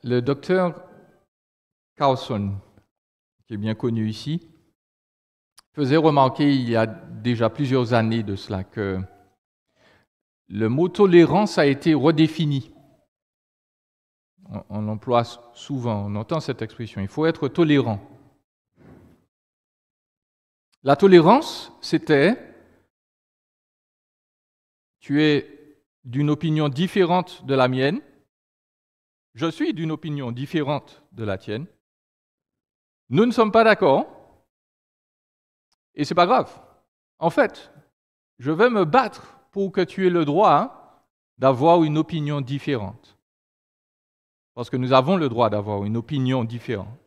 Le docteur Carlson, qui est bien connu ici, faisait remarquer il y a déjà plusieurs années de cela que le mot tolérance a été redéfini. On emploie souvent, on entend cette expression, il faut être tolérant. La tolérance, c'était tu es d'une opinion différente de la mienne, je suis d'une opinion différente de la tienne, nous ne sommes pas d'accord, et c'est pas grave. En fait, je vais me battre pour que tu aies le droit d'avoir une opinion différente. Parce que nous avons le droit d'avoir une opinion différente.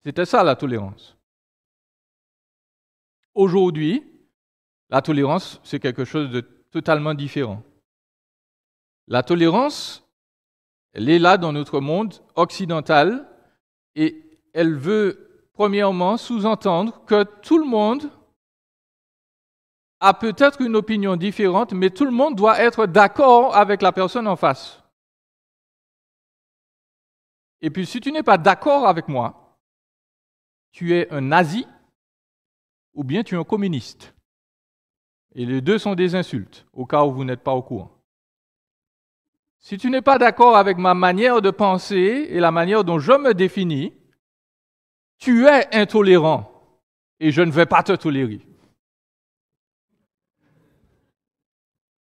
C'était ça la tolérance. Aujourd'hui, la tolérance, c'est quelque chose de totalement différent. La tolérance, elle est là dans notre monde occidental et elle veut, premièrement, sous-entendre que tout le monde a peut-être une opinion différente, mais tout le monde doit être d'accord avec la personne en face. Et puis, si tu n'es pas d'accord avec moi, tu es un nazi ou bien tu es un communiste. Et les deux sont des insultes, au cas où vous n'êtes pas au courant. Si tu n'es pas d'accord avec ma manière de penser et la manière dont je me définis, tu es intolérant et je ne vais pas te tolérer.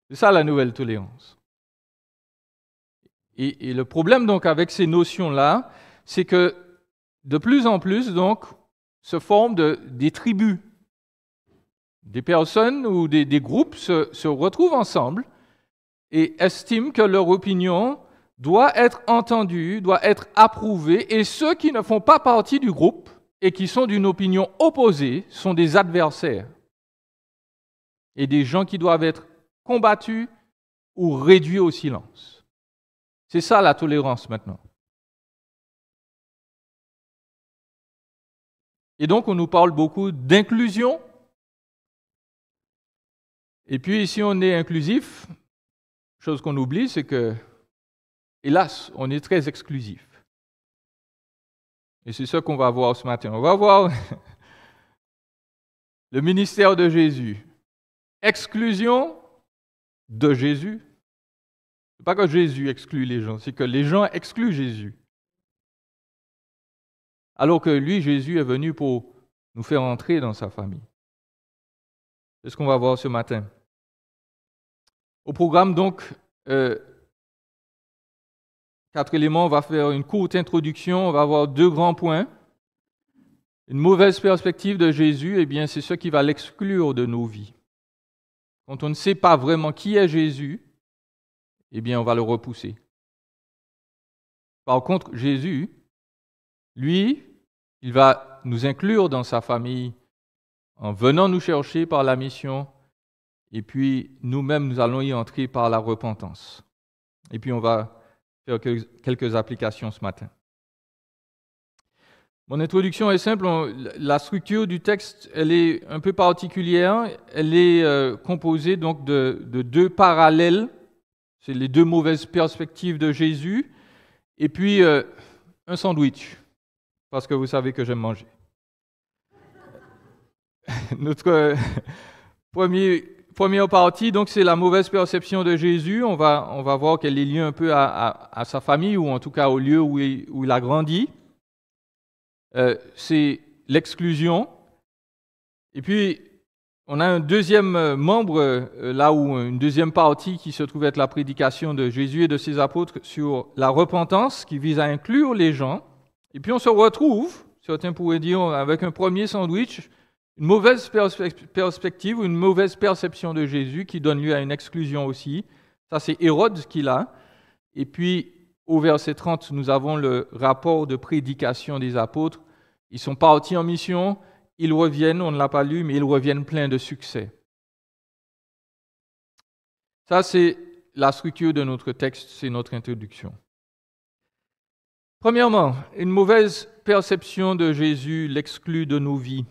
C'est ça la nouvelle tolérance. Et le problème donc avec ces notions-là, c'est que de plus en plus donc se forment des tribus. Des personnes ou des groupes se retrouvent ensemble et estiment que leur opinion doit être entendue, doit être approuvée, et ceux qui ne font pas partie du groupe et qui sont d'une opinion opposée sont des adversaires et des gens qui doivent être combattus ou réduits au silence. C'est ça la tolérance maintenant. Et donc on nous parle beaucoup d'inclusion. Et puis si on est inclusif, chose qu'on oublie, c'est que, hélas, on est très exclusif. Et c'est ça qu'on va voir ce matin. On va voir le ministère de Jésus. Exclusion de Jésus. Ce n'est pas que Jésus exclut les gens, c'est que les gens excluent Jésus. Alors que lui, Jésus, est venu pour nous faire entrer dans sa famille. C'est ce qu'on va voir ce matin. Au programme, donc, 4 éléments, on va faire une courte introduction, on va avoir 2 grands points. Une mauvaise perspective de Jésus, eh bien, c'est ce qui va l'exclure de nos vies. Quand on ne sait pas vraiment qui est Jésus, eh bien, on va le repousser. Par contre, Jésus, lui, il va nous inclure dans sa famille en venant nous chercher par la mission, et puis nous-mêmes, nous allons y entrer par la repentance. Et puis, on va faire quelques applications ce matin. Mon introduction est simple. La structure du texte, elle est un peu particulière. Elle est composée donc de 2 parallèles. C'est les 2 mauvaises perspectives de Jésus. Et puis, un sandwich, parce que vous savez que j'aime manger. Notre première partie, donc, c'est la mauvaise perception de Jésus. On va voir qu'elle est liée un peu à sa famille, ou en tout cas au lieu où il a grandi. C'est l'exclusion. Et puis, on a un deuxième membre, là où une deuxième partie qui se trouve être la prédication de Jésus et de ses apôtres sur la repentance, qui vise à inclure les gens. Et puis, on se retrouve, certains pourraient dire, avec un premier sandwich, une mauvaise perspective ou une mauvaise perception de Jésus qui donne lieu à une exclusion aussi. Ça, c'est Hérode qui l'a. Et puis, au verset 30, nous avons le rapport de prédication des apôtres. Ils sont partis en mission, ils reviennent, on ne l'a pas lu, mais ils reviennent pleins de succès. Ça, c'est la structure de notre texte, c'est notre introduction. Premièrement, une mauvaise perception de Jésus l'exclut de nos vies.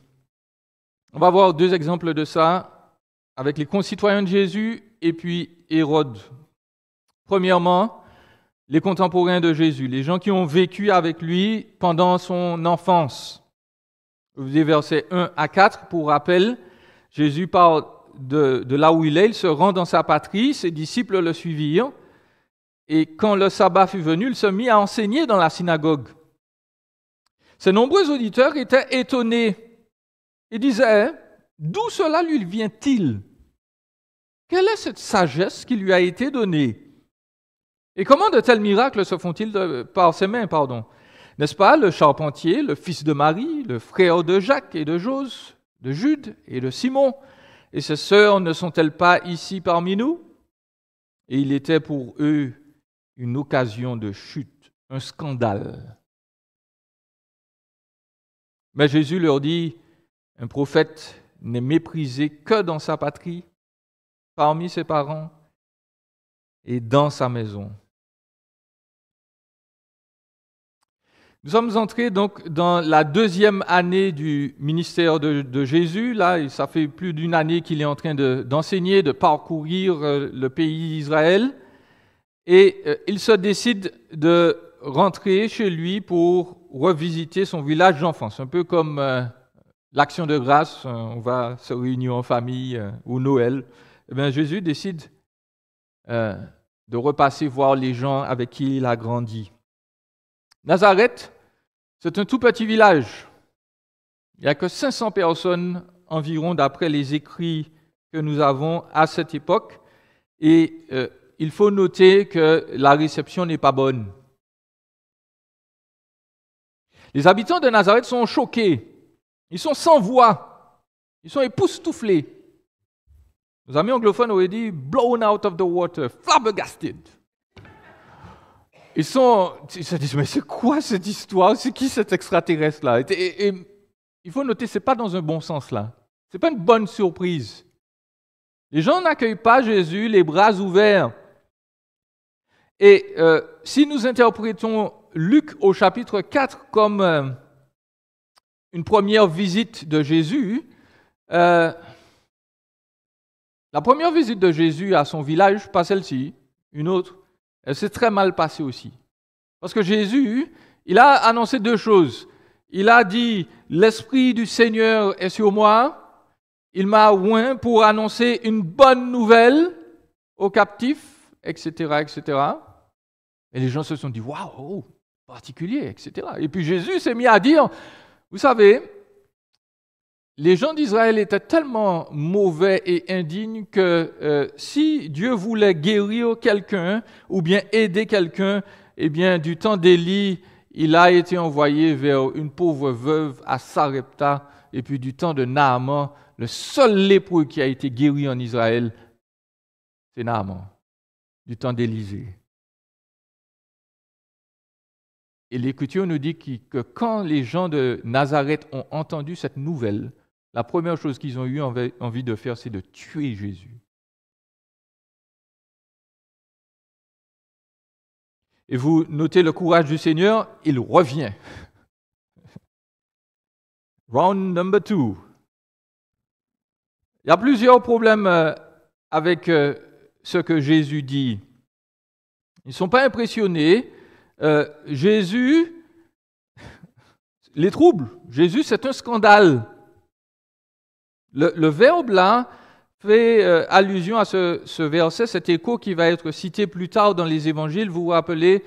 On va voir 2 exemples de ça avec les concitoyens de Jésus et puis Hérode. Premièrement, les contemporains de Jésus, les gens qui ont vécu avec lui pendant son enfance. Vous avez versets 1 à 4, pour rappel, Jésus parle de là où il se rend dans sa patrie, ses disciples le suivirent, et quand le sabbat fut venu, il se mit à enseigner dans la synagogue. Ses nombreux auditeurs étaient étonnés et disaient, « D'où cela lui vient-il? Quelle est cette sagesse qui lui a été donnée? Et comment de tels miracles se font-ils par ses mains, N'est-ce pas le charpentier, le fils de Marie, le frère de Jacques et de Jose, de Jude et de Simon? Et ses sœurs ne sont-elles pas ici parmi nous? » Et il était pour eux une occasion de chute, un scandale. Mais Jésus leur dit, un prophète n'est méprisé que dans sa patrie, parmi ses parents et dans sa maison. Nous sommes entrés donc dans la deuxième année du ministère de Jésus. Là, ça fait plus d'une année qu'il est en train d'enseigner, de parcourir le pays d'Israël. Et il se décide de rentrer chez lui pour revisiter son village d'enfance. Un peu comme l'Action de grâce, on va se réunir en famille, ou Noël. Eh bien, Jésus décide de repasser voir les gens avec qui il a grandi. Nazareth, c'est un tout petit village. Il n'y a que 500 personnes environ d'après les écrits que nous avons à cette époque. Et il faut noter que la réception n'est pas bonne. Les habitants de Nazareth sont choqués. Ils sont sans voix. Ils sont époustouflés. Nos amis anglophones auraient dit « blown out of the water »,« flabbergasted ». Ils se disent « mais c'est quoi cette histoire? C'est qui cet extraterrestre-là » et il faut noter, ce n'est pas dans un bon sens là. Ce n'est pas une bonne surprise. Les gens n'accueillent pas Jésus les bras ouverts. Et si nous interprétons Luc au chapitre 4 comme une première visite de Jésus, la première visite de Jésus à son village, pas celle-ci, une autre, elle s'est très mal passée aussi. Parce que Jésus, il a annoncé deux choses. Il a dit, l'Esprit du Seigneur est sur moi, il m'a oint pour annoncer une bonne nouvelle aux captifs, etc., etc. Et les gens se sont dit, waouh, particulier, etc. Et puis Jésus s'est mis à dire, vous savez, les gens d'Israël étaient tellement mauvais et indignes que si Dieu voulait guérir quelqu'un ou bien aider quelqu'un, eh bien, du temps d'Élie, il a été envoyé vers une pauvre veuve à Sarepta, et puis du temps de Naaman, le seul lépreux qui a été guéri en Israël, c'est Naaman, du temps d'Élisée. Et l'Écriture nous dit que quand les gens de Nazareth ont entendu cette nouvelle, la première chose qu'ils ont eu envie de faire, c'est de tuer Jésus. Et vous notez le courage du Seigneur, il revient. Round number 2. Il y a plusieurs problèmes avec ce que Jésus dit. Ils ne sont pas impressionnés. Jésus les trouble. Jésus, c'est un scandale. Le verbe là fait allusion à ce verset, cet écho qui va être cité plus tard dans les évangiles. Vous vous rappelez,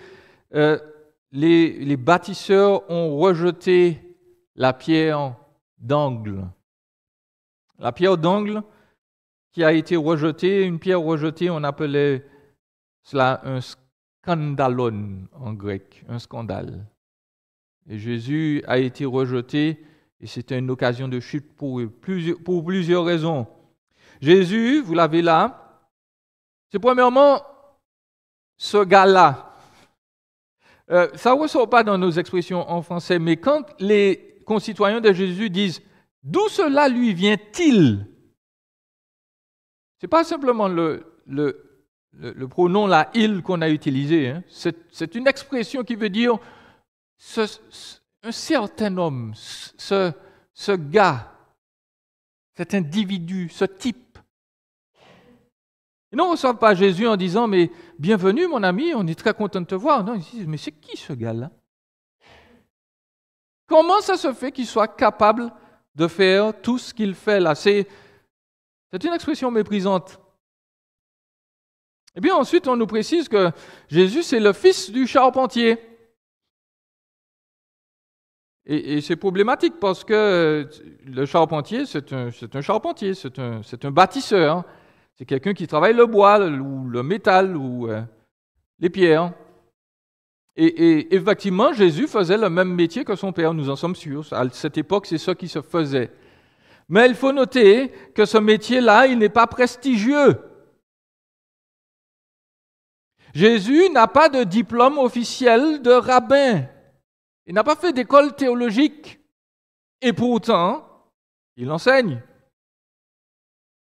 les bâtisseurs ont rejeté la pierre d'angle. La pierre d'angle qui a été rejetée, une pierre rejetée, on appelait cela un scandalon en grec, un scandale. Et Jésus a été rejeté et c'était une occasion de chute pour plusieurs raisons. Jésus, vous l'avez là, c'est premièrement ce gars-là. Ça ne ressort pas dans nos expressions en français, mais quand les concitoyens de Jésus disent « D'où cela lui vient-il » ce n'est pas simplement le pronom là, « il » qu'on a utilisé. Hein. C'est une expression qui veut dire un certain homme, ce gars, cet individu, ce type. Ils ne reçoivent pas Jésus en disant « Mais bienvenue mon ami, on est très content de te voir ». Non, ils disent « Mais c'est qui ce gars-là » Comment ça se fait qu'il soit capable de faire tout ce qu'il fait là? C'est une expression méprisante. Et bien ensuite, on nous précise que Jésus, c'est le fils du charpentier. Et c'est problématique parce que le charpentier, c'est un charpentier, c'est un bâtisseur. C'est quelqu'un qui travaille le bois ou le métal ou les pierres. Et effectivement, Jésus faisait le même métier que son père, nous en sommes sûrs. À cette époque, c'est ça qui se faisait. Mais il faut noter que ce métier-là, il n'est pas prestigieux. Jésus n'a pas de diplôme officiel de rabbin. Il n'a pas fait d'école théologique. Et pourtant, il enseigne.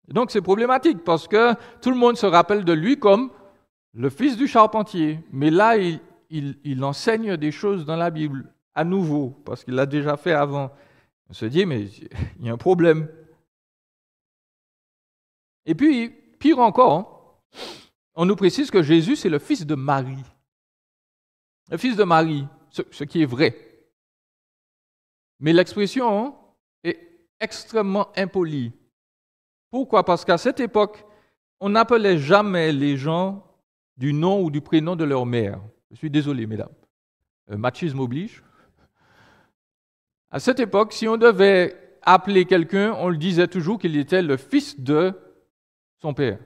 Et donc c'est problématique parce que tout le monde se rappelle de lui comme le fils du charpentier. Mais là, il enseigne des choses dans la Bible, à nouveau, parce qu'il l'a déjà fait avant. On se dit, mais il y a un problème. Et puis, pire encore, on nous précise que Jésus, c'est le fils de Marie. Le fils de Marie, ce qui est vrai. Mais l'expression est extrêmement impolie. Pourquoi? Parce qu'à cette époque, on n'appelait jamais les gens du nom ou du prénom de leur mère. Je suis désolé, mesdames. Machisme oblige. À cette époque, si on devait appeler quelqu'un, on le disait toujours qu'il était le fils de son père.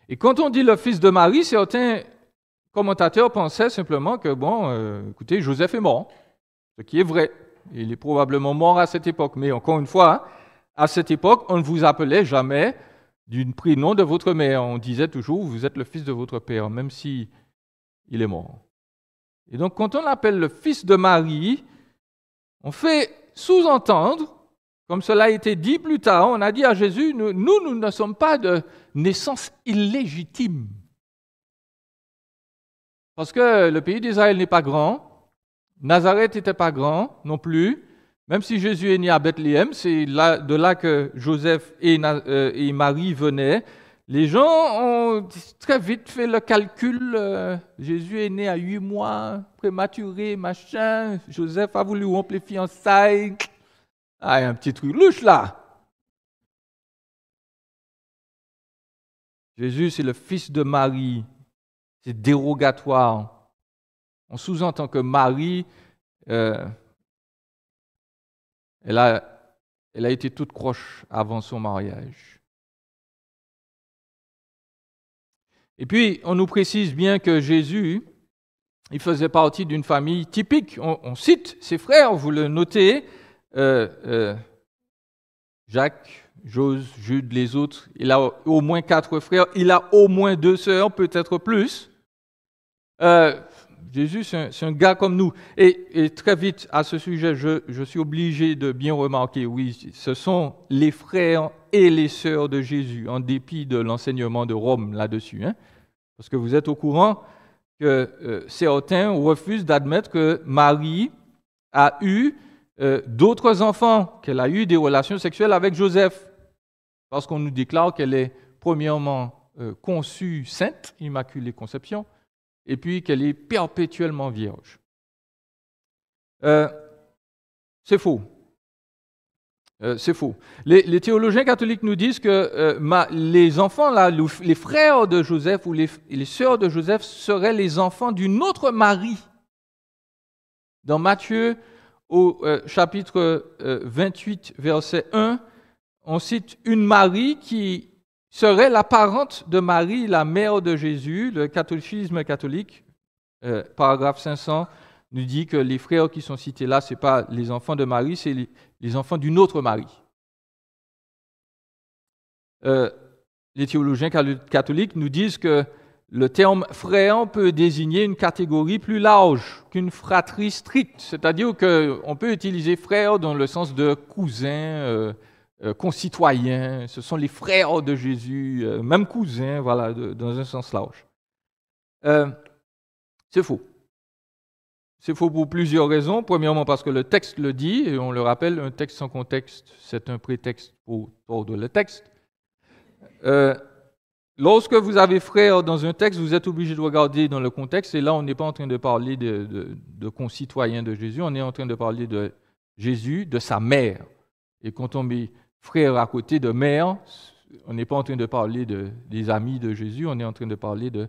Et quand on dit le fils de Marie, certains commentateurs pensaient simplement que, écoutez, Joseph est mort, ce qui est vrai. Il est probablement mort à cette époque. Mais encore une fois, à cette époque, on ne vous appelait jamais du prénom de votre mère. On disait toujours, vous êtes le fils de votre père, même si il est mort. Et donc, quand on l'appelle le fils de Marie, on fait sous-entendre, comme cela a été dit plus tard, on a dit à Jésus, nous ne sommes pas de naissance illégitime. Parce que le pays d'Israël n'est pas grand, Nazareth n'était pas grand non plus, même si Jésus est né à Bethléem, c'est de là que Joseph et Marie venaient. Les gens ont très vite fait le calcul, Jésus est né à 8 mois, prématuré, machin, Joseph a voulu rompre les fiançailles. Ah, il y a un petit truc louche là. Jésus, c'est le fils de Marie. C'est dérogatoire. On sous-entend que Marie, elle a été toute croche avant son mariage. Et puis, on nous précise bien que Jésus, il faisait partie d'une famille typique. On cite ses frères, vous le notez, Jacques, Jose, Jude, les autres. Il a au moins 4 frères. Il a au moins 2 sœurs, peut-être plus. Jésus, c'est un gars comme nous. Et très vite, à ce sujet, je suis obligé de bien remarquer, oui, ce sont les frères et les sœurs de Jésus, en dépit de l'enseignement de Rome là-dessus. Parce que vous êtes au courant que certains refusent d'admettre que Marie a eu d'autres enfants, qu'elle a eu des relations sexuelles avec Joseph. Parce qu'on nous déclare qu'elle est premièrement conçue sainte, immaculée conception, et puis qu'elle est perpétuellement vierge. C'est faux. C'est faux. Les théologiens catholiques nous disent que les enfants, là, les frères de Joseph ou les sœurs de Joseph seraient les enfants d'une autre Marie. Dans Matthieu, au chapitre 28, verset 1, on cite une Marie qui serait la parente de Marie, la mère de Jésus. Le catéchisme catholique, paragraphe 500, nous dit que les frères qui sont cités là, ce n'est pas les enfants de Marie, c'est les enfants d'une autre Marie. Les théologiens catholiques nous disent que le terme frère peut désigner une catégorie plus large qu'une fratrie stricte, c'est-à-dire qu'on peut utiliser frère dans le sens de cousin, concitoyens, ce sont les frères de Jésus, même cousins, voilà, dans un sens large. C'est faux. C'est faux pour plusieurs raisons. Premièrement, parce que le texte le dit, et on le rappelle, un texte sans contexte, c'est un prétexte pour tordre le texte. Lorsque vous avez frère dans un texte, vous êtes obligé de regarder dans le contexte, et là, on n'est pas en train de parler de concitoyens de Jésus, on est en train de parler de Jésus, de sa mère. Et quand on met frère à côté de mère, on n'est pas en train de parler des amis de Jésus, on est en train de parler de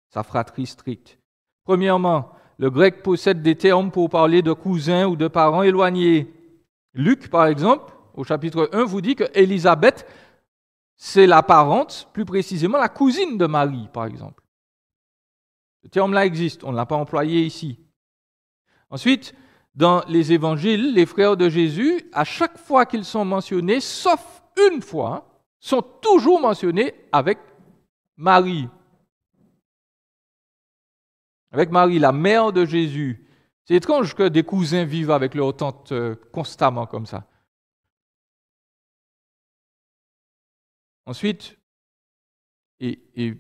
sa fratrie stricte. Premièrement, le grec possède des termes pour parler de cousins ou de parents éloignés. Luc, par exemple, au chapitre 1, vous dit que Élisabeth, c'est la parente, plus précisément la cousine de Marie, par exemple. Ce terme-là existe, on ne l'a pas employé ici. Ensuite, dans les évangiles, les frères de Jésus, à chaque fois qu'ils sont mentionnés, sauf une fois, sont toujours mentionnés avec Marie. Avec Marie, la mère de Jésus. C'est étrange que des cousins vivent avec leur tante constamment comme ça. Ensuite, et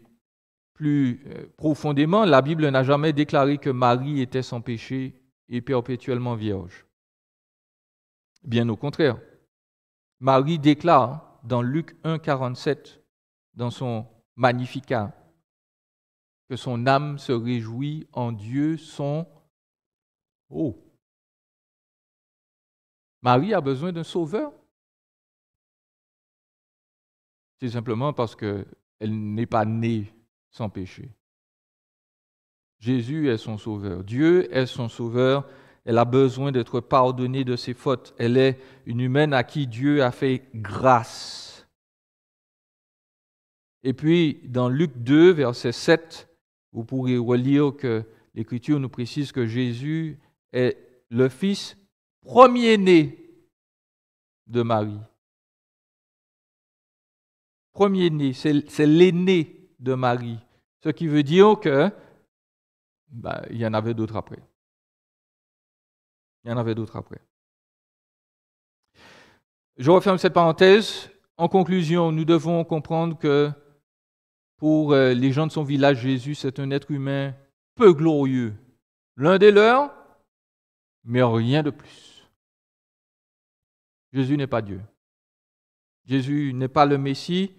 plus profondément, la Bible n'a jamais déclaré que Marie était sans péché et perpétuellement vierge. Bien au contraire. Marie déclare dans Luc 1, 47, dans son Magnificat, que son âme se réjouit en Dieu son... Oh! Marie a besoin d'un sauveur? C'est simplement parce qu'elle n'est pas née sans péché. Jésus est son sauveur. Dieu est son sauveur. Elle a besoin d'être pardonnée de ses fautes. Elle est une humaine à qui Dieu a fait grâce. Et puis, dans Luc 2, verset 7, vous pourrez relire que l'Écriture nous précise que Jésus est le fils premier-né de Marie. Premier-né, c'est l'aîné de Marie. Ce qui veut dire que il y en avait d'autres après. Il y en avait d'autres après. Je referme cette parenthèse. En conclusion, nous devons comprendre que pour les gens de son village, Jésus, c'est un être humain peu glorieux. L'un des leurs, mais rien de plus. Jésus n'est pas Dieu. Jésus n'est pas le Messie.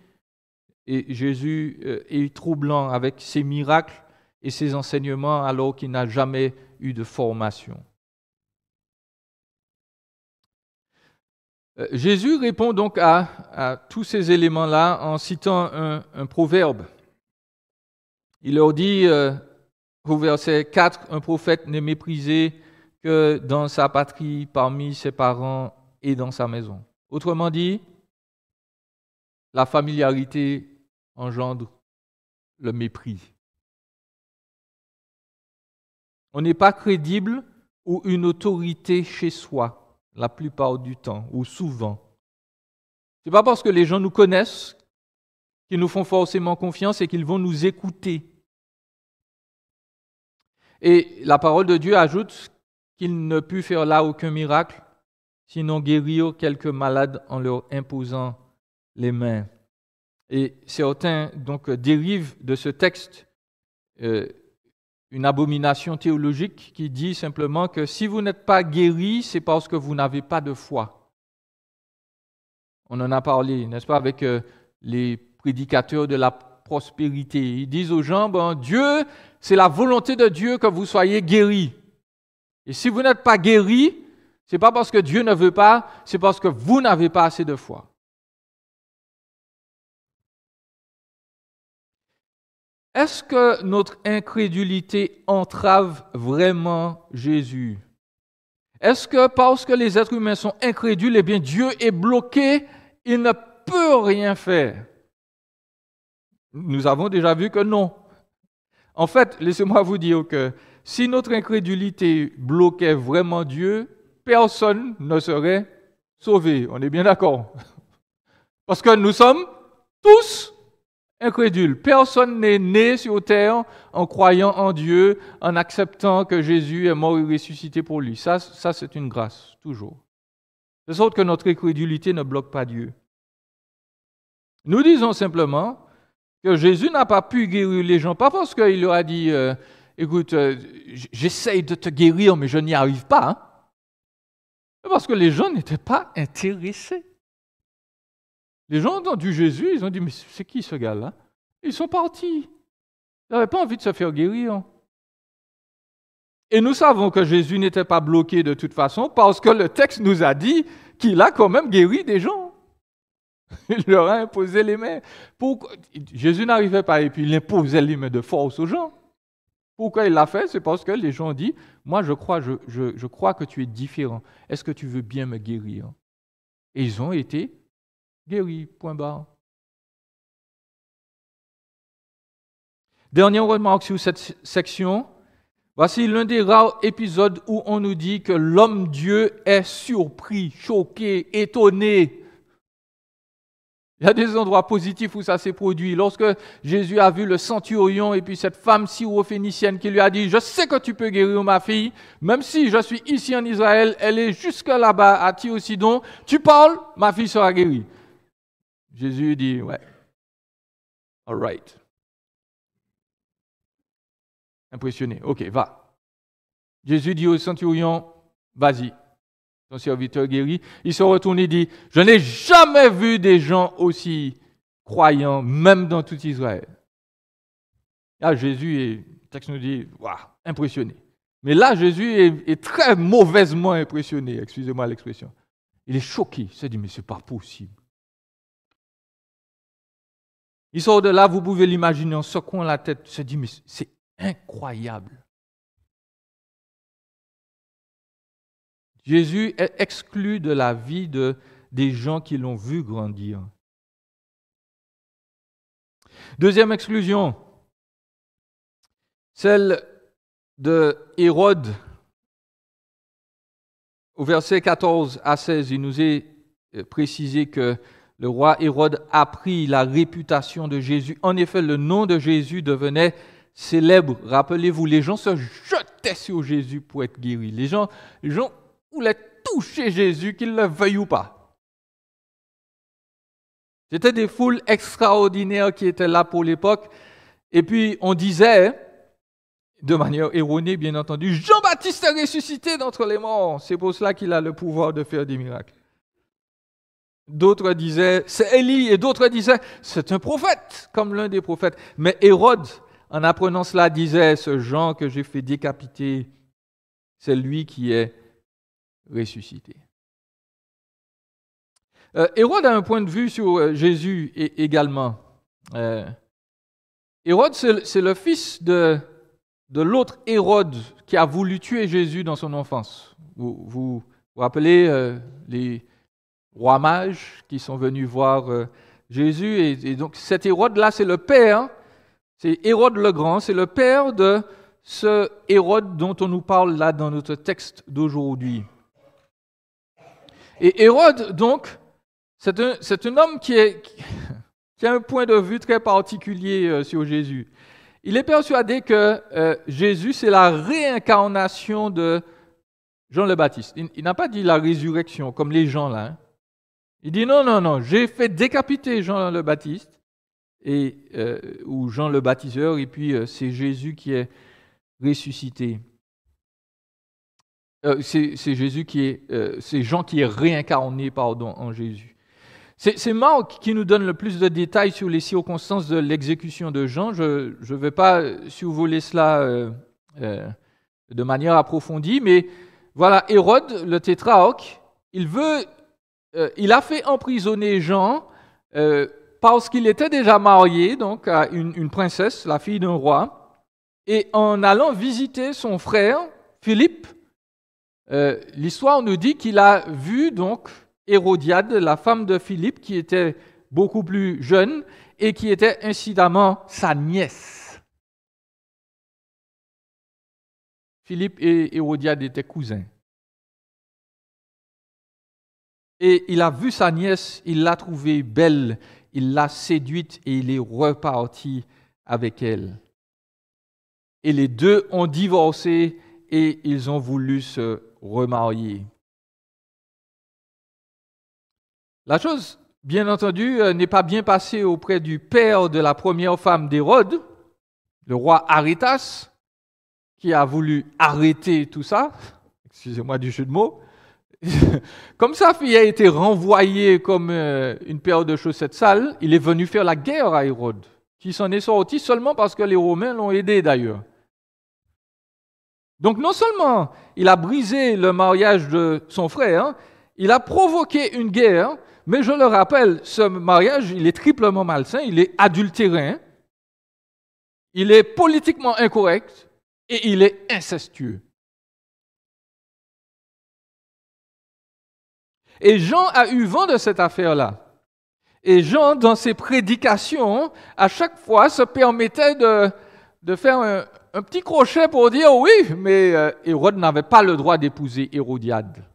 Et Jésus est troublant avec ses miracles et ses enseignements alors qu'il n'a jamais eu de formation. Jésus répond donc à tous ces éléments-là en citant un proverbe. Il leur dit au verset 4, « Un prophète n'est méprisé que dans sa patrie, parmi ses parents et dans sa maison. » Autrement dit, la familiarité engendre le mépris. On n'est pas crédible ou une autorité chez soi la plupart du temps ou souvent. Ce n'est pas parce que les gens nous connaissent qu'ils nous font forcément confiance et qu'ils vont nous écouter. Et la parole de Dieu ajoute qu'il ne put faire là aucun miracle, sinon guérir quelques malades en leur imposant les mains. Et certains donc dérivent de ce texte une abomination théologique qui dit simplement que si vous n'êtes pas guéri, c'est parce que vous n'avez pas de foi. On en a parlé, n'est-ce pas, avec les prédicateurs de la prospérité. Ils disent aux gens, Dieu, c'est la volonté de Dieu que vous soyez guéris. Et si vous n'êtes pas guéri, c'est pas parce que Dieu ne veut pas, c'est parce que vous n'avez pas assez de foi. Est-ce que notre incrédulité entrave vraiment Jésus? Est-ce que parce que les êtres humains sont incrédules, eh bien Dieu est bloqué, il ne peut rien faire? Nous avons déjà vu que non. En fait, laissez-moi vous dire que si notre incrédulité bloquait vraiment Dieu, personne ne serait sauvé. On est bien d'accord? Parce que nous sommes tous incrédule. Personne n'est né sur terre en croyant en Dieu, en acceptant que Jésus est mort et ressuscité pour lui. Ça c'est une grâce, toujours. De sorte que notre incrédulité ne bloque pas Dieu. Nous disons simplement que Jésus n'a pas pu guérir les gens, pas parce qu'il leur a dit écoute, j'essaye de te guérir, mais je n'y arrive pas. Hein? Mais parce que les gens n'étaient pas intéressés. Les gens ont entendu Jésus, ils ont dit, mais c'est qui ce gars-là? Ils sont partis. Ils n'avaient pas envie de se faire guérir. Et nous savons que Jésus n'était pas bloqué de toute façon parce que le texte nous a dit qu'il a quand même guéri des gens. Il leur a imposé les mains. Jésus n'arrivait pas et puis il imposait les mains de force aux gens. Pourquoi il l'a fait? C'est parce que les gens ont dit, moi je crois que tu es différent. Est-ce que tu veux bien me guérir? Et ils ont été guéris, point barre. Dernière remarque sur cette section. Voici l'un des rares épisodes où on nous dit que l'homme-dieu est surpris, choqué, étonné. Il y a des endroits positifs où ça s'est produit. Lorsque Jésus a vu le centurion et puis cette femme syrophénicienne qui lui a dit « Je sais que tu peux guérir ma fille, même si je suis ici en Israël, elle est jusque là-bas à Tyr-Sidon. Tu parles, ma fille sera guérie. » Jésus dit « Ouais, all right. » Impressionné. Ok, va. Jésus dit au centurion, vas-y, ton serviteur guéri. Il se retourne et dit, je n'ai jamais vu des gens aussi croyants, même dans tout Israël. Là, Jésus, le texte nous dit, waouh, impressionné. Mais là, Jésus est très mauvaisement impressionné, excusez-moi l'expression. Il est choqué. Il se dit, mais c'est pas possible. Il sort de là, vous pouvez l'imaginer en secouant la tête. Il se dit, mais c'est incroyable. Jésus est exclu de la vie des gens qui l'ont vu grandir. Deuxième exclusion, celle de Hérode. Au verset 14 à 16, il nous est précisé que le roi Hérode apprit la réputation de Jésus. En effet, le nom de Jésus devenait célèbre. Rappelez-vous, les gens se jetaient sur Jésus pour être guéris. Les gens voulaient toucher Jésus, qu'ils le veuillent ou pas. C'était des foules extraordinaires qui étaient là pour l'époque. Et puis, on disait, de manière erronée, bien entendu, Jean-Baptiste est ressuscité d'entre les morts. C'est pour cela qu'il a le pouvoir de faire des miracles. D'autres disaient, c'est Élie, et d'autres disaient, c'est un prophète, comme l'un des prophètes. Mais Hérode, en apprenant cela, disait, ce Jean que j'ai fait décapiter, c'est lui qui est ressuscité. Hérode a un point de vue sur Jésus également. Hérode, c'est le fils de l'autre Hérode qui a voulu tuer Jésus dans son enfance. Vous rappelez les rois mages qui sont venus voir Jésus. Et donc cet Hérode-là, c'est le père, c'est Hérode le Grand, c'est le père de ce Hérode dont on nous parle là dans notre texte d'aujourd'hui. Et Hérode, donc, c'est un homme qui a un point de vue très particulier sur Jésus. Il est persuadé que Jésus, c'est la réincarnation de Jean le Baptiste. Il n'a pas dit la résurrection, comme les gens là. Hein. Il dit non, j'ai fait décapiter Jean le Baptiste, ou Jean le Baptiseur, et puis c'est Jésus qui est ressuscité. C'est Jean qui est réincarné, en Jésus. C'est Marc qui nous donne le plus de détails sur les circonstances de l'exécution de Jean. Je ne vais pas survoler cela de manière approfondie, mais voilà, Hérode, le tétrarque, il a fait emprisonner Jean parce qu'il était déjà marié donc à une princesse, la fille d'un roi, et en allant visiter son frère, Philippe, l'histoire nous dit qu'il a vu donc Hérodiade, la femme de Philippe, qui était beaucoup plus jeune et qui était incidemment sa nièce. Philippe et Hérodiade étaient cousins. Et il a vu sa nièce, il l'a trouvée belle, il l'a séduite et il est reparti avec elle. Et les deux ont divorcé et ils ont voulu se remarier. La chose, bien entendu, n'est pas bien passée auprès du père de la première femme d'Hérode, le roi Arétas, qui a voulu arrêter tout ça, excusez-moi du jeu de mots, Comme sa fille a été renvoyée comme une paire de chaussettes sales, il est venu faire la guerre à Hérode, qui s'en est sorti seulement parce que les Romains l'ont aidé d'ailleurs. Donc non seulement il a brisé le mariage de son frère, il a provoqué une guerre, mais je le rappelle, ce mariage, il est triplement malsain, il est adultérin, il est politiquement incorrect et il est incestueux. Et Jean a eu vent de cette affaire-là. Et Jean, dans ses prédications, à chaque fois se permettait de faire un petit crochet pour dire oui, mais Hérode n'avait pas le droit d'épouser Hérodiade.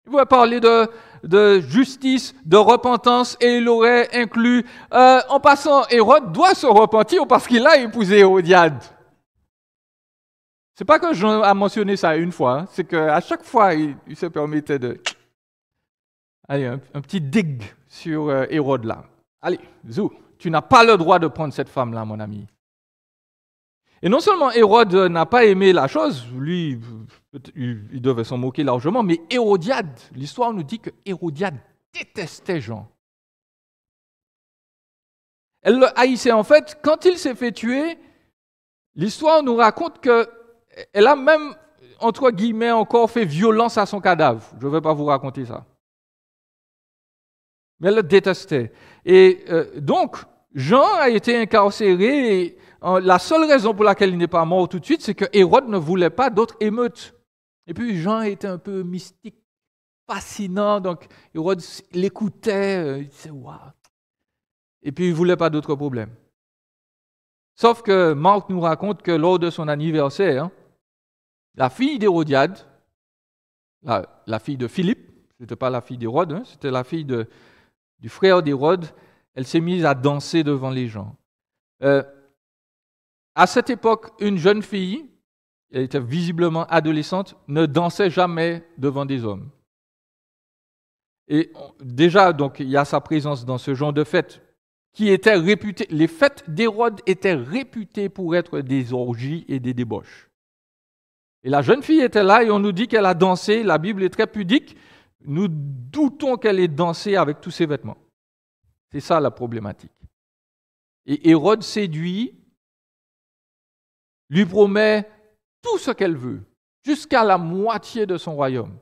Il voulait parler de justice, de repentance, et il aurait inclus, en passant, Hérode doit se repentir parce qu'il a épousé Hérodiade. C'est pas que Jean a mentionné ça une fois, c'est qu'à chaque fois, il se permettait de... Allez, un petit dig sur Hérode là. Allez, zou, tu n'as pas le droit de prendre cette femme-là, mon ami. Et non seulement Hérode n'a pas aimé la chose, lui, il devait s'en moquer largement, mais Hérodiade, l'histoire nous dit que Hérodiade détestait Jean. Elle le haïssait. En fait, quand il s'est fait tuer, l'histoire nous raconte qu'elle a même, entre guillemets, encore fait violence à son cadavre. Je ne vais pas vous raconter ça. Mais elle le détestait. Et donc, Jean a été incarcéré et la seule raison pour laquelle il n'est pas mort tout de suite, c'est que Hérode ne voulait pas d'autres émeutes. Et puis Jean était un peu mystique, fascinant, donc Hérode l'écoutait, il disait « waouh ». Et puis il ne voulait pas d'autres problèmes. Sauf que Marc nous raconte que lors de son anniversaire, la fille d'Hérodiade, la fille de Philippe, ce n'était pas la fille d'Hérode, c'était la fille du frère d'Hérode, elle s'est mise à danser devant les gens. À cette époque, une jeune fille, elle était visiblement adolescente, ne dansait jamais devant des hommes. Et déjà, donc, il y a sa présence dans ce genre de fête qui était réputée. Les fêtes d'Hérode étaient réputées pour être des orgies et des débauches. Et la jeune fille était là et on nous dit qu'elle a dansé. La Bible est très pudique. Nous doutons qu'elle ait dansé avec tous ses vêtements. C'est ça la problématique. Et Hérode séduit, lui promet tout ce qu'elle veut, jusqu'à la moitié de son royaume.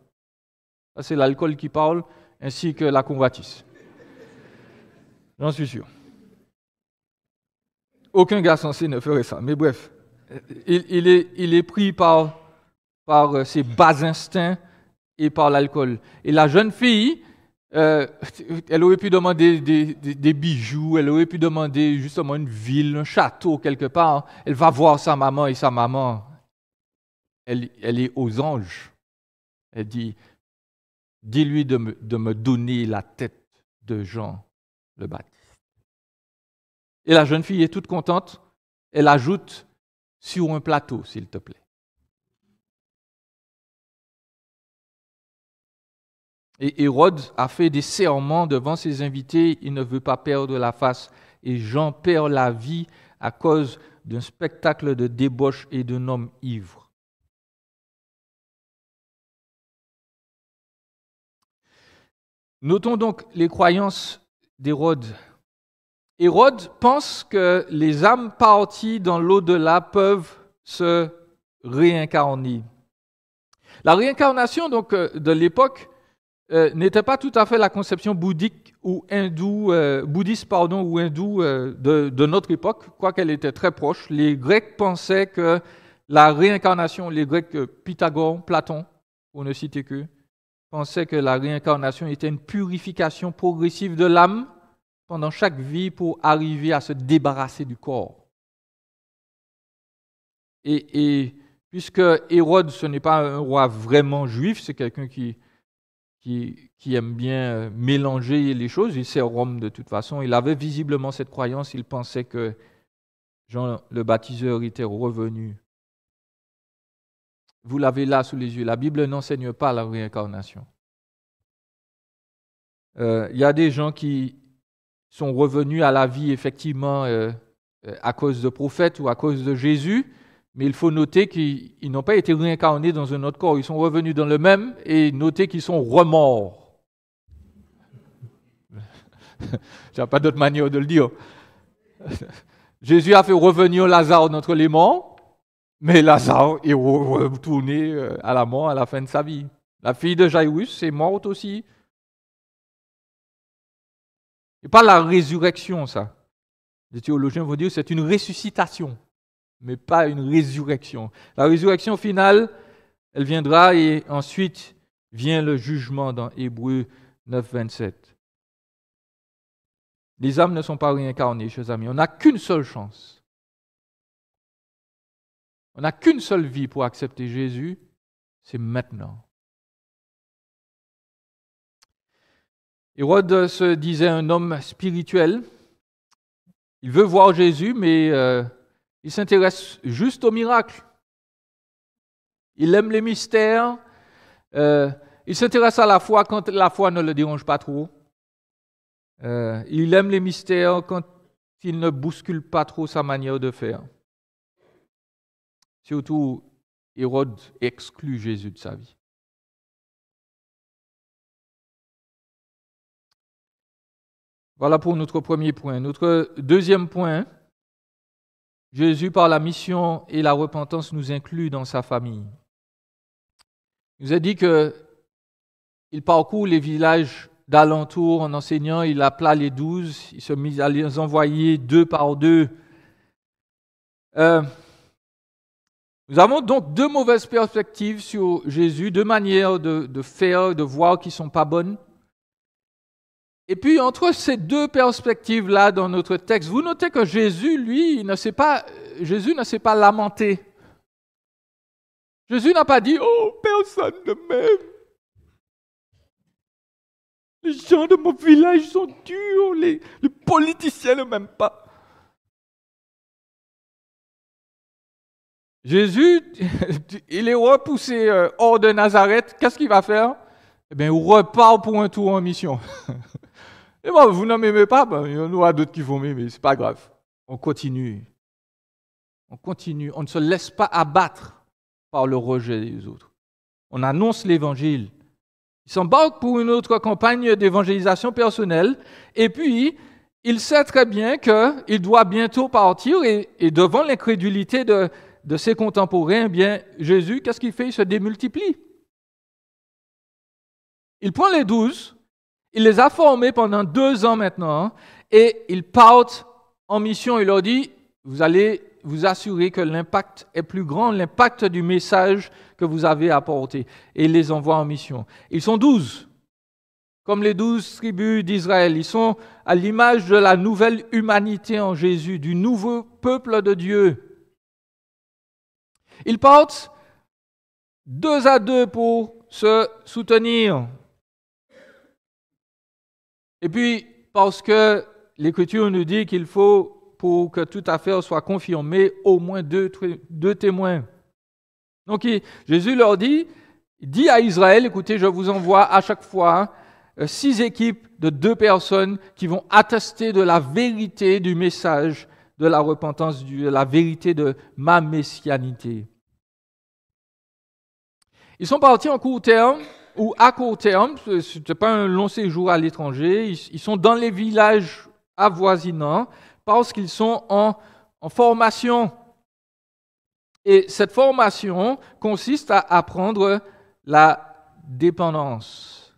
Ça, c'est l'alcool qui parle, ainsi que la convoitise. J'en suis sûr. Aucun gars censé ne ferait ça. Mais bref, il est pris par ses bas instincts et par l'alcool. Et la jeune fille, elle aurait pu demander des bijoux, elle aurait pu demander justement une ville, un château quelque part. Elle va voir sa maman et sa maman, elle est aux anges. Elle dit, dis-lui de me donner la tête de Jean le Baptiste. Et la jeune fille est toute contente. Elle ajoute, sur un plateau, s'il te plaît. Et Hérode a fait des serments devant ses invités, il ne veut pas perdre la face. Et Jean perd la vie à cause d'un spectacle de débauche et d'un homme ivre. Notons donc les croyances d'Hérode. Hérode pense que les âmes parties dans l'au-delà peuvent se réincarner. La réincarnation donc, de l'époque n'était pas tout à fait la conception bouddhiste ou hindoue de notre époque, quoiqu'elle était très proche. Les Grecs pensaient que la réincarnation, les Grecs Pythagore, Platon, pour ne citer qu'eux, pensaient que la réincarnation était une purification progressive de l'âme pendant chaque vie pour arriver à se débarrasser du corps. Et puisque Hérode, ce n'est pas un roi vraiment juif, c'est quelqu'un qui aime bien mélanger les choses, il sait Rome de toute façon, il avait visiblement cette croyance, il pensait que Jean le baptiseur était revenu. Vous l'avez là sous les yeux, la Bible n'enseigne pas la réincarnation. Il y a des gens qui sont revenus à la vie effectivement à cause de prophètes ou à cause de Jésus, Mais il faut noter qu'ils n'ont pas été réincarnés dans un autre corps. Ils sont revenus dans le même et noter qu'ils sont remords. Il n'y a pas d'autre manière de le dire. Jésus a fait revenir Lazare d'entre les morts, mais Lazare est retourné à la mort à la fin de sa vie. La fille de Jairus est morte aussi. Et pas la résurrection, ça. Les théologiens vont dire que c'est une ressuscitation, mais pas une résurrection. La résurrection finale, elle viendra et ensuite vient le jugement dans Hébreux 9, 27. Les âmes ne sont pas réincarnées, chers amis. On n'a qu'une seule chance. On n'a qu'une seule vie pour accepter Jésus, c'est maintenant. Hérode se disait un homme spirituel. Il veut voir Jésus, mais il s'intéresse juste au miracle. Il aime les mystères. Il s'intéresse à la foi quand la foi ne le dérange pas trop. Il aime les mystères quand il ne bouscule pas trop sa manière de faire. Surtout, Hérode exclut Jésus de sa vie. Voilà pour notre premier point. Notre deuxième point, Jésus, par la mission et la repentance, nous inclut dans sa famille. Il nous a dit qu'il parcourt les villages d'alentour en enseignant, il appela les 12, il se mit à les envoyer 2 par 2. Nous avons donc 2 mauvaises perspectives sur Jésus, 2 manières de faire, de voir qui ne sont pas bonnes. Et puis, entre ces 2 perspectives-là dans notre texte, vous notez que Jésus, lui, Jésus ne s'est pas lamenté. Jésus n'a pas dit « Oh, personne ne m'aime. Les gens de mon village sont durs, les politiciens ne m'aiment pas. » Jésus, il est repoussé hors de Nazareth. Qu'est-ce qu'il va faire? Eh bien, il repart pour un tour en mission. Et bon, vous ne m'aimez pas, il y en aura d'autres qui vont m'aimer, c'est pas grave. On continue. On continue. On ne se laisse pas abattre par le rejet des autres. On annonce l'évangile. Il s'embarque pour une autre campagne d'évangélisation personnelle, et puis il sait très bien qu'il doit bientôt partir, et devant l'incrédulité de ses contemporains, eh bien, Jésus, qu'est-ce qu'il fait? Il se démultiplie. Il prend les 12, il les a formés pendant 2 ans maintenant, et ils partent en mission. Il leur dit, vous allez vous assurer que l'impact est plus grand, l'impact du message que vous avez apporté. Et il les envoie en mission. Ils sont 12, comme les 12 tribus d'Israël. Ils sont à l'image de la nouvelle humanité en Jésus, du nouveau peuple de Dieu. Ils partent 2 à 2 pour se soutenir. Et puis, parce que l'Écriture nous dit qu'il faut, pour que toute affaire soit confirmée, au moins 2 témoins. Donc, Jésus leur dit à Israël, écoutez, je vous envoie à chaque fois 6 équipes de 2 personnes qui vont attester de la vérité du message de la repentance, de la vérité de ma messianité. Ils sont partis en court terme, ou à court terme, ce n'était pas un long séjour à l'étranger, ils sont dans les villages avoisinants parce qu'ils sont en formation. Et cette formation consiste à apprendre la dépendance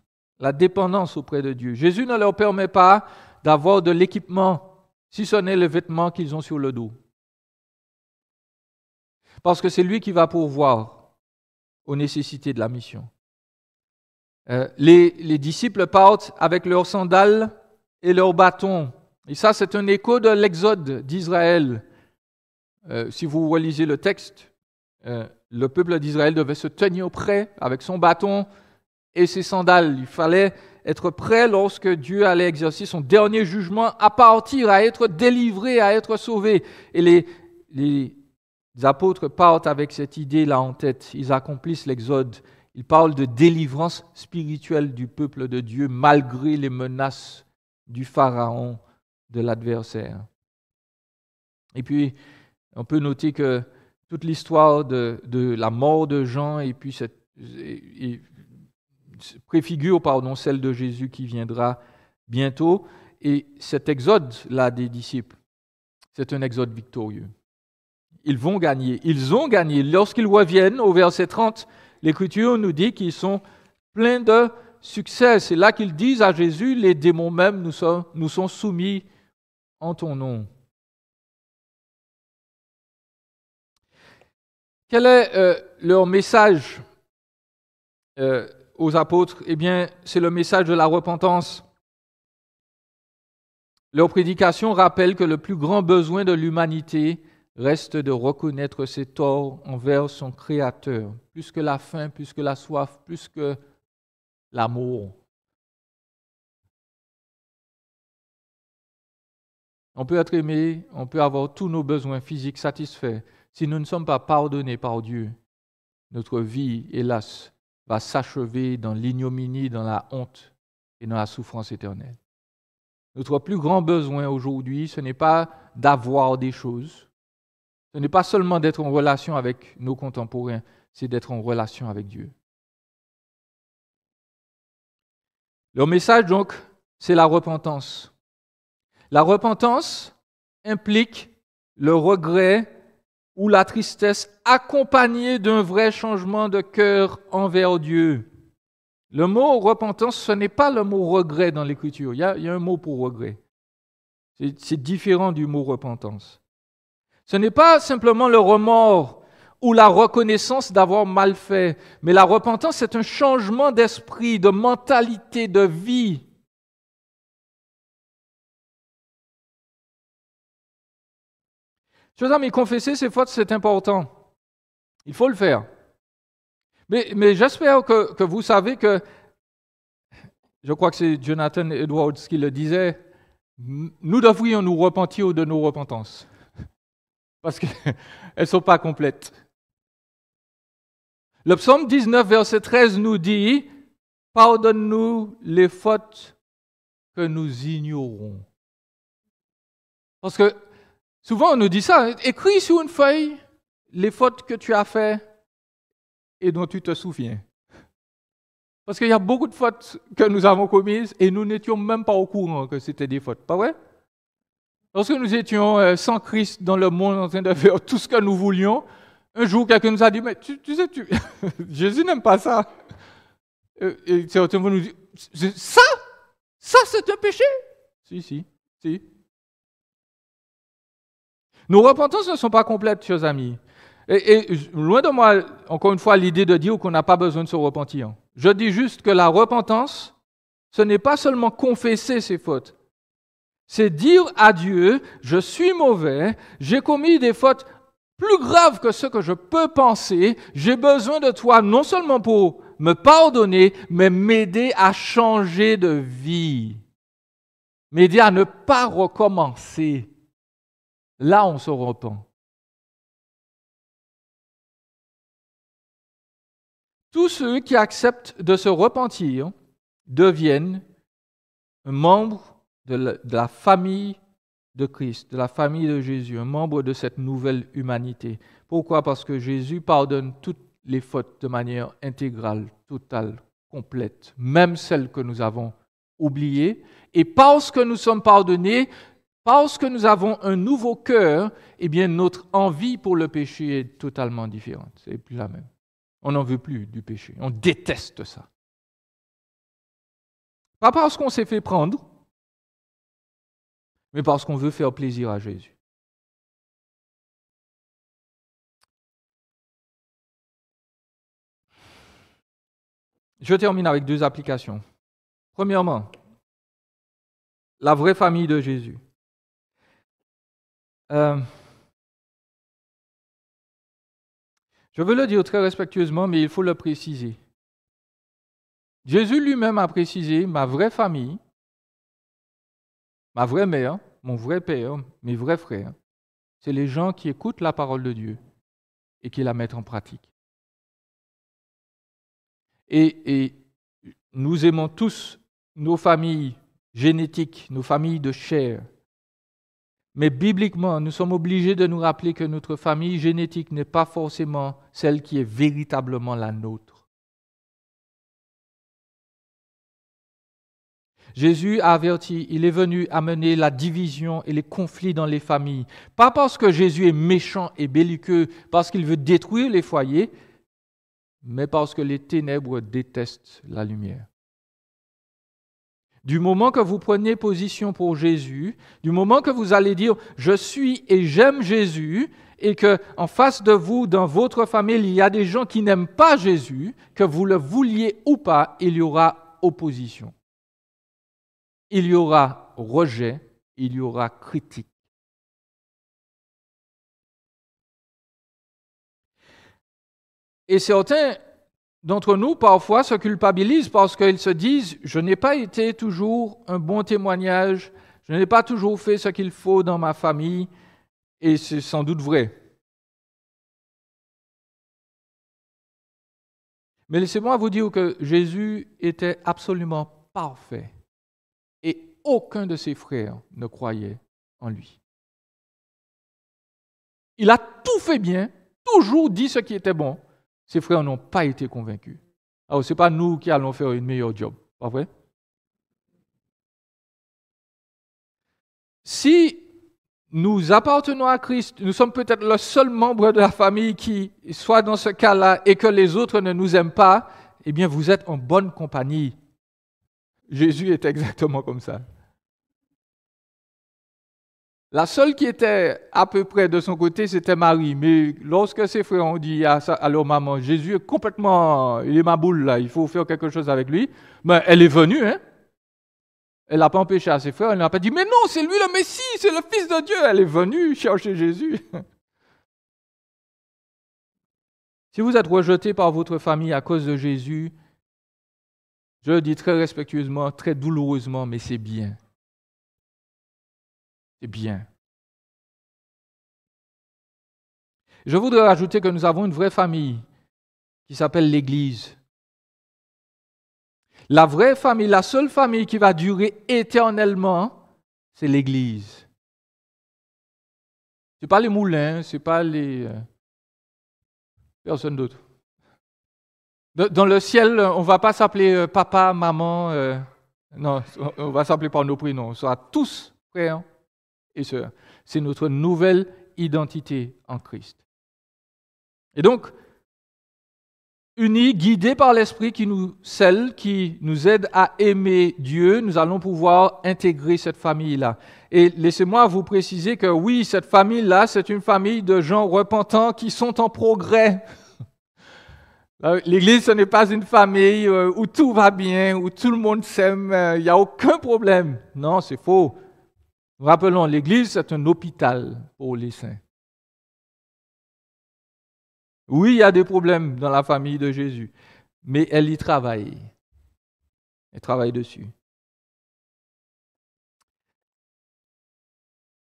auprès de Dieu. Jésus ne leur permet pas d'avoir de l'équipement, si ce n'est les vêtements qu'ils ont sur le dos. Parce que c'est lui qui va pourvoir aux nécessités de la mission. Les disciples partent avec leurs sandales et leurs bâtons. Et ça, c'est un écho de l'exode d'Israël. Si vous relisez le texte, le peuple d'Israël devait se tenir prêt avec son bâton et ses sandales. Il fallait être prêt lorsque Dieu allait exercer son dernier jugement, à partir, à être délivré, à être sauvé. Et les apôtres partent avec cette idée-là en tête. Ils accomplissent l'exode. Ils parlent de délivrance spirituelle du peuple de Dieu malgré les menaces du Pharaon, de l'adversaire. Et puis, on peut noter que toute l'histoire de la mort de Jean et puis préfigure celle de Jésus qui viendra bientôt. Et cet exode-là des disciples, c'est un exode victorieux. Ils vont gagner, ils ont gagné. Lorsqu'ils reviennent au verset 30, l'Écriture nous dit qu'ils sont pleins de succès. C'est là qu'ils disent à Jésus, les démons même nous sont soumis en ton nom. Quel est leur message aux apôtres? Eh bien, c'est le message de la repentance. Leur prédication rappelle que le plus grand besoin de l'humanité reste de reconnaître ses torts envers son Créateur, plus que la faim, plus que la soif, plus que l'amour. On peut être aimé, on peut avoir tous nos besoins physiques satisfaits. Si nous ne sommes pas pardonnés par Dieu, notre vie, hélas, va s'achever dans l'ignominie, dans la honte et dans la souffrance éternelle. Notre plus grand besoin aujourd'hui, ce n'est pas d'avoir des choses, ce n'est pas seulement d'être en relation avec nos contemporains, c'est d'être en relation avec Dieu. Leur message, donc, c'est la repentance. La repentance implique le regret ou la tristesse accompagnée d'un vrai changement de cœur envers Dieu. Le mot repentance, ce n'est pas le mot regret dans l'Écriture. Il y a un mot pour regret. C'est différent du mot repentance. Ce n'est pas simplement le remords ou la reconnaissance d'avoir mal fait, mais la repentance, c'est un changement d'esprit, de mentalité, de vie. Chers amis, confesser ses fautes, c'est important. Il faut le faire. Mais j'espère que vous savez que, je crois que c'est Jonathan Edwards qui le disait, nous devrions nous repentir de nos repentances. Parce qu'elles ne sont pas complètes. Le psaume 19, verset 13 nous dit, « Pardonne-nous les fautes que nous ignorons. » Parce que souvent on nous dit ça, écris sur une feuille les fautes que tu as faites et dont tu te souviens. Parce qu'il y a beaucoup de fautes que nous avons commises et nous n'étions même pas au courant que c'était des fautes, pas vrai? Lorsque nous étions sans Christ dans le monde en train de faire tout ce que nous voulions, un jour quelqu'un nous a dit, mais tu sais, Jésus n'aime pas ça. Et certains vont nous dire, ça c'est un péché? Si. Nos repentances ne sont pas complètes, chers amis. Et loin de moi, encore une fois, l'idée de dire qu'on n'a pas besoin de se repentir. Je dis juste que la repentance, ce n'est pas seulement confesser ses fautes. C'est dire à Dieu, je suis mauvais, j'ai commis des fautes plus graves que ce que je peux penser, j'ai besoin de toi non seulement pour me pardonner, mais m'aider à changer de vie, m'aider à ne pas recommencer. Là, on se repent. Tous ceux qui acceptent de se repentir deviennent un membre de la famille de Christ, de la famille de Jésus, un membre de cette nouvelle humanité. Pourquoi? Parce que Jésus pardonne toutes les fautes de manière intégrale, totale, complète, même celles que nous avons oubliées. Et parce que nous sommes pardonnés, parce que nous avons un nouveau cœur, eh bien notre envie pour le péché est totalement différente. C'est plus la même. On n'en veut plus du péché. On déteste ça. Pas parce qu'on s'est fait prendre, mais parce qu'on veut faire plaisir à Jésus. Je termine avec 2 applications. Premièrement, la vraie famille de Jésus. Je veux le dire très respectueusement, mais il faut le préciser. Jésus lui-même a précisé, ma vraie famille, ma vraie mère, mon vrai père, mes vrais frères, c'est les gens qui écoutent la parole de Dieu et qui la mettent en pratique. Et nous aimons tous nos familles génétiques, nos familles de chair. Mais bibliquement, nous sommes obligés de nous rappeler que notre famille génétique n'est pas forcément celle qui est véritablement la nôtre. Jésus a averti, il est venu amener la division et les conflits dans les familles. Pas parce que Jésus est méchant et belliqueux, parce qu'il veut détruire les foyers, mais parce que les ténèbres détestent la lumière. Du moment que vous prenez position pour Jésus, du moment que vous allez dire « je suis et j'aime Jésus », et qu'en face de vous, dans votre famille, il y a des gens qui n'aiment pas Jésus, que vous le vouliez ou pas, il y aura opposition. Il y aura rejet, il y aura critique. Et certains d'entre nous, parfois, se culpabilisent parce qu'ils se disent « je n'ai pas été toujours un bon témoignage, je n'ai pas toujours fait ce qu'il faut dans ma famille », et c'est sans doute vrai. Mais laissez-moi vous dire que Jésus était absolument parfait et aucun de ses frères ne croyait en lui. Il a tout fait bien, toujours dit ce qui était bon. Ses frères n'ont pas été convaincus. Alors, ce n'est pas nous qui allons faire une meilleure job, pas vrai? Si nous appartenons à Christ, nous sommes peut-être le seul membre de la famille qui soit dans ce cas-là et que les autres ne nous aiment pas, eh bien, vous êtes en bonne compagnie. Jésus est exactement comme ça. La seule qui était à peu près de son côté, c'était Marie. Mais lorsque ses frères ont dit à leur maman, Jésus est complètement, il est ma boule là, il faut faire quelque chose avec lui, mais elle est venue, hein? Elle n'a pas empêché à ses frères, elle n'a pas dit, mais non, c'est lui le Messie, c'est le Fils de Dieu. Elle est venue chercher Jésus. Si vous êtes rejeté par votre famille à cause de Jésus, je le dis très respectueusement, très douloureusement, mais c'est bien. C'est bien. Je voudrais rajouter que nous avons une vraie famille qui s'appelle l'Église. La vraie famille, la seule famille qui va durer éternellement, c'est l'Église. Ce n'est pas les moulins, ce n'est pas les... personne d'autre. Dans le ciel, on ne va pas s'appeler papa, maman, non, on va s'appeler par nos prénoms. On sera tous frères et sœurs. C'est notre nouvelle identité en Christ. Et donc, unis, guidés par l'Esprit qui nous scelle, qui nous aide à aimer Dieu, nous allons pouvoir intégrer cette famille-là. Et laissez-moi vous préciser que oui, cette famille-là, c'est une famille de gens repentants qui sont en progrès. L'Église, ce n'est pas une famille où tout va bien, où tout le monde s'aime, il n'y a aucun problème. Non, c'est faux. Rappelons, l'Église, c'est un hôpital pour les saints. Oui, il y a des problèmes dans la famille de Jésus, mais elle y travaille. Elle travaille dessus.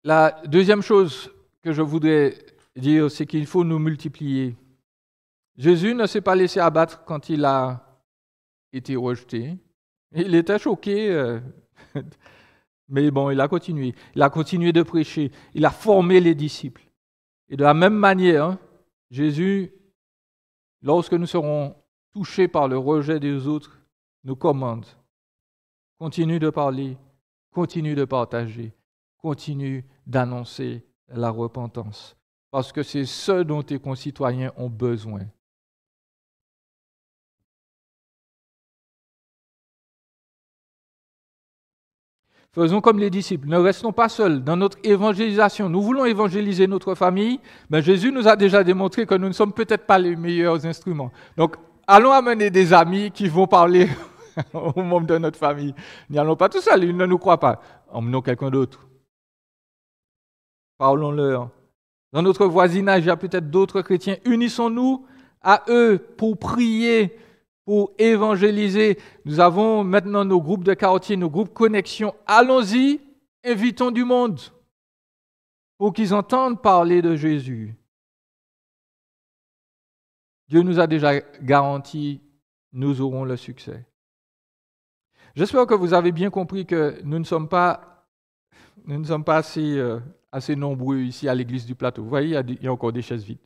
La deuxième chose que je voudrais dire, c'est qu'il faut nous multiplier. Jésus ne s'est pas laissé abattre quand il a été rejeté. Il était choqué, mais bon, il a continué. Il a continué de prêcher. Il a formé les disciples. Et de la même manière, Jésus, lorsque nous serons touchés par le rejet des autres, nous commande. Continue de parler, continue de partager, continue d'annoncer la repentance. Parce que c'est ce dont tes concitoyens ont besoin. Faisons comme les disciples, ne restons pas seuls dans notre évangélisation. Nous voulons évangéliser notre famille, mais Jésus nous a déjà démontré que nous ne sommes peut-être pas les meilleurs instruments. Donc, allons amener des amis qui vont parler aux membres de notre famille. N'y allons pas tout seuls, ils ne nous croient pas. Emmenons quelqu'un d'autre. Parlons-leur. Dans notre voisinage, il y a peut-être d'autres chrétiens. Unissons-nous à eux pour prier, pour évangéliser. Nous avons maintenant nos groupes de quartier, nos groupes connexion. Allons-y, invitons du monde pour qu'ils entendent parler de Jésus. Dieu nous a déjà garanti, nous aurons le succès. J'espère que vous avez bien compris que nous ne sommes pas assez assez nombreux ici à l'église du Plateau. Vous voyez, il y a encore des chaises vides.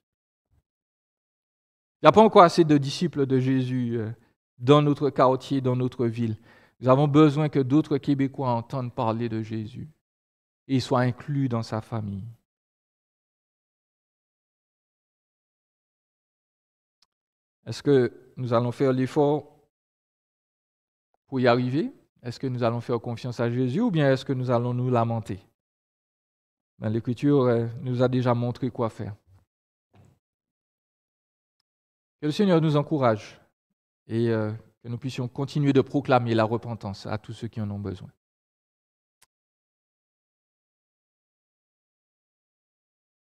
Il n'y a pas encore assez de disciples de Jésus dans notre quartier, dans notre ville. Nous avons besoin que d'autres Québécois entendent parler de Jésus et soient inclus dans sa famille. Est-ce que nous allons faire l'effort pour y arriver? Est-ce que nous allons faire confiance à Jésus ou bien est-ce que nous allons nous lamenter? L'Écriture nous a déjà montré quoi faire. Que le Seigneur nous encourage et que nous puissions continuer de proclamer la repentance à tous ceux qui en ont besoin.